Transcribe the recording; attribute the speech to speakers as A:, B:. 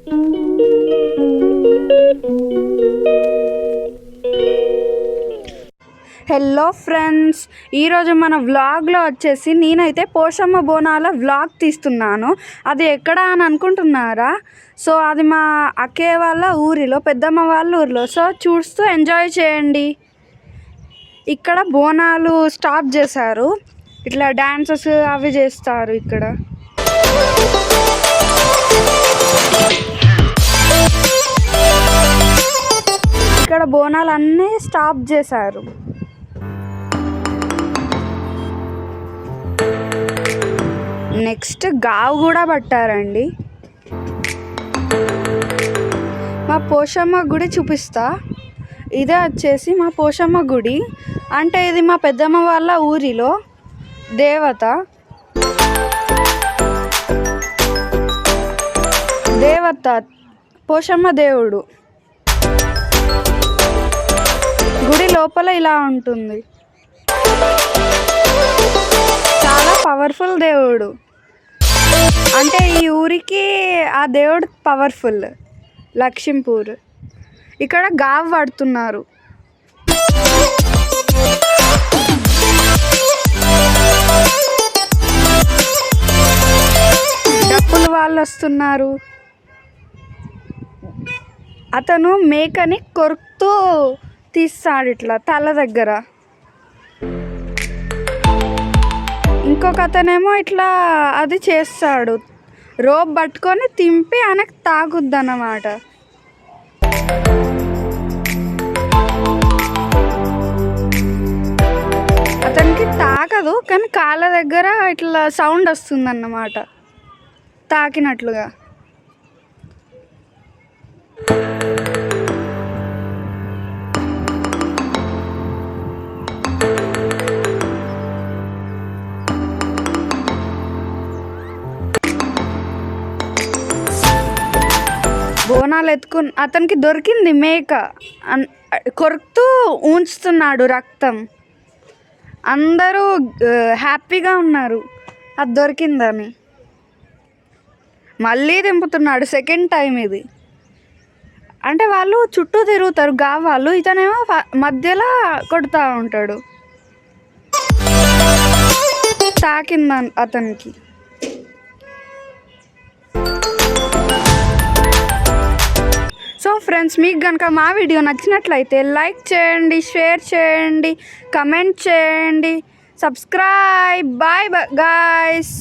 A: Hello friends, ఈరోజు మన వ్లాగ్లో వచ్చేసి నేనైతే పోషమ్మ బోనాల వ్లాగ్ తీస్తున్నాను. అది ఎక్కడ అని అనుకుంటున్నారా? సో అది మా అక్కయ్య వాళ్ళ ఊరిలో, పెద్దమ్మ వాళ్ళ ఊరిలో. సో చూస్తూ ఎంజాయ్ చేయండి. ఇక్కడ బోనాలు స్టార్ట్ చేశారు, ఇట్లా డాన్సెస్ అవి చేస్తారు. ఇక్కడ బోనాలు అన్నీ స్టాప్ చేశారు. నెక్స్ట్ గావు కూడా పట్టారండి. మా పోషమ్మ గుడి చూపిస్తా. ఇదే వచ్చేసి మా పోషమ్మ గుడి. అంటే ఇది మా పెద్దమ్మ వాళ్ళ ఊరిలో దేవత. పోషమ్మ దేవుడు. గుడి లోపల ఇలా ఉంటుంది. చాలా పవర్ఫుల్ దేవుడు. అంటే ఈ ఊరికి ఆ దేవుడు పవర్ఫుల్. లక్ష్మీపూర్. ఇక్కడ గావ్ పడుతున్నారు. డప్పులు వాళ్ళు వస్తున్నారు. అతను మేకని కొరుకుతూ తీస్తాడు ఇట్లా తల దగ్గర. ఇంకొక అతనేమో ఇట్లా అది చేస్తాడు, రోప్ పట్టుకొని తింపి ఆయనకు తాగుద్ది అన్నమాట. అతనికి తాకదు, కానీ కాళ్ళ దగ్గర ఇట్లా సౌండ్ వస్తుంది అన్నమాట, తాకినట్లుగా. బోనాలు ఎత్తుకుని అతనికి దొరికింది మేక. కొరుకుతూ ఉంచుతున్నాడు రక్తం. అందరూ హ్యాపీగా ఉన్నారు అది దొరికిందని. మళ్ళీ దింపుతున్నాడు, సెకండ్ టైం ఇది. అంటే వాళ్ళు చుట్టూ తిరుగుతారు గావాళ్ళు, ఇతనేమో మధ్యలో కొడుతూ ఉంటాడు. తాకింది అతనికి. సో ఫ్రెండ్స్, మీకు కనుక మా వీడియో నచ్చినట్లయితే లైక్ చేయండి, షేర్ చేయండి, కమెంట్ చేయండి, సబ్స్క్రైబ్. Bye guys.